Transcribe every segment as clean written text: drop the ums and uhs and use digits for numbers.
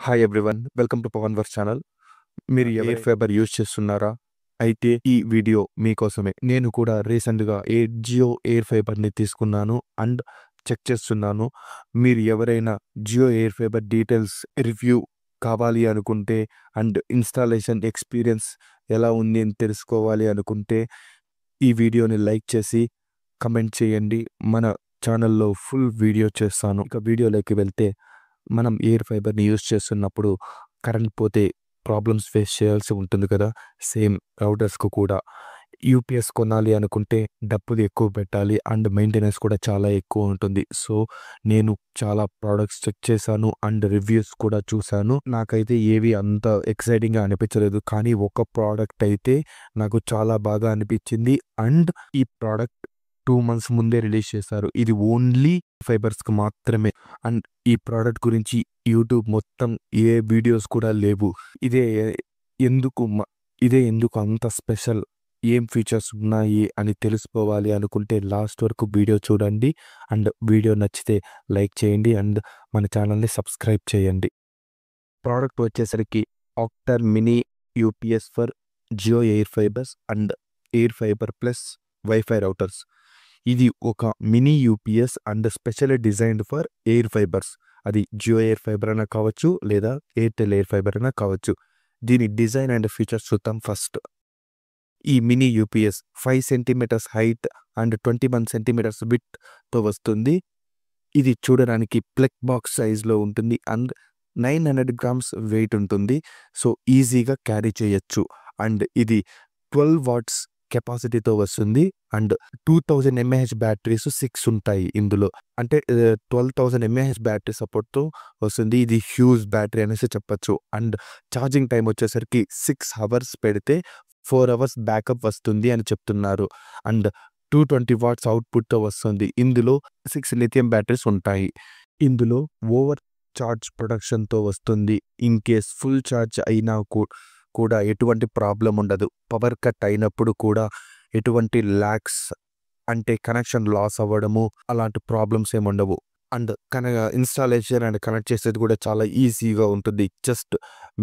Hi everyone welcome to Pavan verse channel. మీరు air fiber use చేస్తున్నారా? అయితే ఈ వీడియో మీకోసమే. నేను కూడా రీసెంట్గా జియో ఎయిర్ ఫైబర్ని తీసుకున్నాను అండ్ చెక్ చేస్తున్నాను. మీరు ఎవరైనా Jio air fiber details review కావాలి అనుకుంటే అండ్ ఇన్స్టాలేషన్ ఎక్స్పీరియన్స్ ఎలా ఉంది అని తెలుసుకోవాలి అనుకుంటే ఈ వీడియోని లైక్ చేసి కమెంట్ చేయండి. మన ఛానల్లో ఫుల్ వీడియో చేస్తాను. ఇక వీడియోలోకి వెళ్తే, మనం ఎయిర్ ఫైబర్ని యూజ్ చేస్తున్నప్పుడు కరెంట్ పోతే ప్రాబ్లమ్స్ ఫేస్ చేయాల్సి ఉంటుంది కదా. సేమ్ రౌటర్స్కు కూడా యూపీఎస్ కొనాలి అనుకుంటే డబ్బులు ఎక్కువ పెట్టాలి అండ్ మెయింటెనెన్స్ కూడా చాలా ఎక్కువ ఉంటుంది. సో నేను చాలా ప్రోడక్ట్స్ చెక్ చేశాను అండ్ రివ్యూస్ కూడా చూశాను. నాకైతే ఏవి అంత ఎక్సైటింగ్గా అనిపించలేదు, కానీ ఒక ప్రోడక్ట్ అయితే నాకు చాలా బాగా అనిపించింది అండ్ ఈ ప్రోడక్ట్ 2 months ముందే రిలీజ్ చేశారు. ఇది ఓన్లీ ఫైబర్స్కి మాత్రమే అండ్ ఈ ప్రోడక్ట్ గురించి యూట్యూబ్ మొత్తం ఏ వీడియోస్ కూడా లేవు. ఇదే ఎందుకు అంత స్పెషల్, ఏం ఫీచర్స్ ఉన్నాయి అని తెలుసుకోవాలి అనుకుంటే లాస్ట్ వరకు వీడియో చూడండి అండ్ వీడియో నచ్చితే లైక్ చేయండి అండ్ మన ఛానల్ని సబ్స్క్రైబ్ చేయండి. ప్రోడక్ట్ వచ్చేసరికి Oakter mini UPS for Jio air fibers and air fiber plus wifi routers. ఇది ఒక mini UPS and specially designed for air fibers. అది జియో ఎయిర్ ఫైబర్ అయినా కావచ్చు లేదా ఎయిర్టెల్ ఎయిర్ ఫైబర్ అయినా కావచ్చు. దీని డిజైన్ అండ్ ఫీచర్స్ చూద్దాం. ఫస్ట్, ఈ mini UPS 5 cm height and 21 cm విడ్త్తో వస్తుంది. ఇది చూడడానికి ప్లగ్ బాక్స్ సైజ్లో ఉంటుంది అండ్ 900 grams వెయిట్ ఉంటుంది. సో ఈజీగా క్యారీ చేయొచ్చు అండ్ ఇది 12 watts కెపాసిటీతో వస్తుంది అండ్ 2000 mAh బ్యాటరీస్ 6 ఉంటాయి ఇందులో. అంటే 12,000 mAh బ్యాటరీ సపోర్ట్తో వస్తుంది. ఇది హ్యూజ్ బ్యాటరీ అనేసి చెప్పచ్చు. అండ్ ఛార్జింగ్ టైం వచ్చేసరికి 6 hours పెడితే 4 hours బ్యాకప్ వస్తుంది అని చెప్తున్నారు. అండ్ 220 watts అవుట్పుట్తో వస్తుంది. ఇందులో 6 లిథియం బ్యాటరీస్ ఉంటాయి. ఇందులో ఓవర్ చార్జ్ ప్రొటెక్షన్తో వస్తుంది. ఇన్ కేస్ ఫుల్ ఛార్జ్ అయినా కూడా ఎటువంటి ప్రాబ్లం ఉండదు. పవర్ కట్ అయినప్పుడు కూడా ఎటువంటి ల్యాగ్స్, అంటే కనెక్షన్ లాస్ అవ్వడము అలాంటి ప్రాబ్లమ్స్ ఏమి ఉండవు. అండ్ ఇన్స్టాలేషన్ అండ్ కనెక్ట్ చేసేది కూడా చాలా ఈజీగా ఉంటుంది. జస్ట్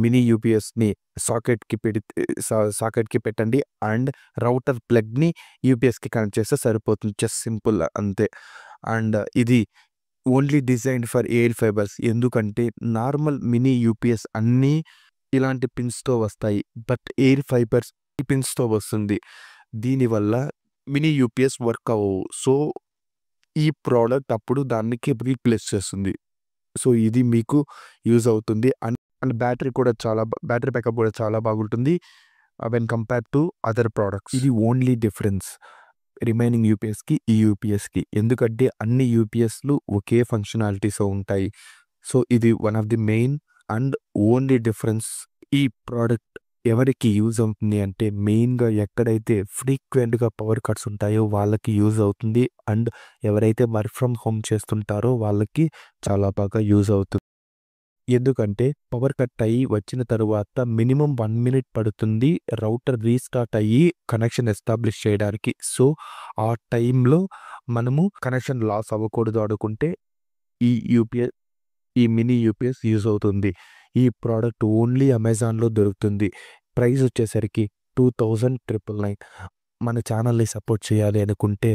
మినీ యూపీఎస్ని సాకెట్కి పెట్టండి అండ్ రౌటర్ ప్లగ్ని యూపీఎస్కి కనెక్ట్ చేస్తే సరిపోతుంది. జస్ట్ సింపుల్ అంతే. అండ్ ఇది only designed for air fibres. ఎందుకంటే నార్మల్ మినీ యూపీఎస్ అన్నీ ఇలాంటి పిన్స్తో వస్తాయి, బట్ ఎయిర్ ఫైబర్స్ ఈ పిన్స్తో వస్తుంది. దీనివల్ల మినీ యూపీఎస్ వర్క్ అవ్వవు. సో ఈ ప్రోడక్ట్ అప్పుడు దానికి రీప్లేస్ చేస్తుంది. సో ఇది మీకు యూజ్ అవుతుంది. అండ్ బ్యాటరీ బ్యాకప్ కూడా చాలా బాగుంటుంది when compare to other products. ఇది ఓన్లీ డిఫరెన్స్ రిమైనింగ్ యూపీఎస్కి ఈ యూపీఎస్కి. ఎందుకంటే అన్ని యూపీఎస్లు ఒకే ఫంక్షనాలిటీస్ ఉంటాయి. సో ఇది one of the main and only difference. ఈ ప్రోడక్ట్ ఎవరికి యూజ్ అవుతుంది అంటే మెయిన్గా ఎక్కడైతే ఫ్రీక్వెంట్గా పవర్ కట్స్ ఉంటాయో వాళ్ళకి యూజ్ అవుతుంది. అండ్ ఎవరైతే వర్క్ ఫ్రమ్ హోమ్ చేస్తుంటారో వాళ్ళకి చాలా బాగా యూజ్ అవుతుంది. ఎందుకంటే పవర్ కట్ అయ్యి వచ్చిన తరువాత మినిమం 1 minute పడుతుంది రౌటర్ రీస్టార్ట్ అయ్యి కనెక్షన్ ఎస్టాబ్లిష్ చేయడానికి. సో ఆ టైంలో మనము కనెక్షన్ లాస్ అవ్వకూడదు అనుకుంటే ఈ మినీ యూపీఎస్ యూజ్ అవుతుంది. ఈ ప్రోడక్ట్ ఓన్లీ అమెజాన్లో దొరుకుతుంది. ప్రైస్ వచ్చేసరికి 2,999. మన ఛానల్ని సపోర్ట్ చేయాలి అనుకుంటే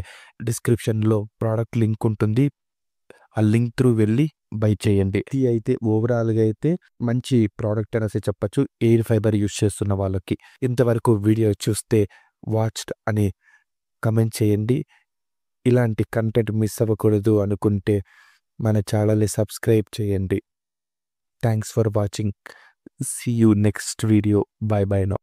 డిస్క్రిప్షన్లో ప్రోడక్ట్ లింక్ ఉంటుంది. ఆ లింక్ త్రూ వెళ్ళి బై చేయండి. ఇది అయితే ఓవరాల్గా అయితే మంచి ప్రోడక్ట్ అనేసి చెప్పచ్చు ఎయిర్ ఫైబర్ యూజ్ చేస్తున్న వాళ్ళకి. ఇంతవరకు వీడియో చూస్తే వాచ్డ్ అని కమెంట్ చేయండి. ఇలాంటి కంటెంట్ మిస్ అవ్వకూడదు అనుకుంటే మన ఛానల్ని సబ్స్క్రైబ్ చేయండి. Thanks for watching. See you next video. Bye bye now.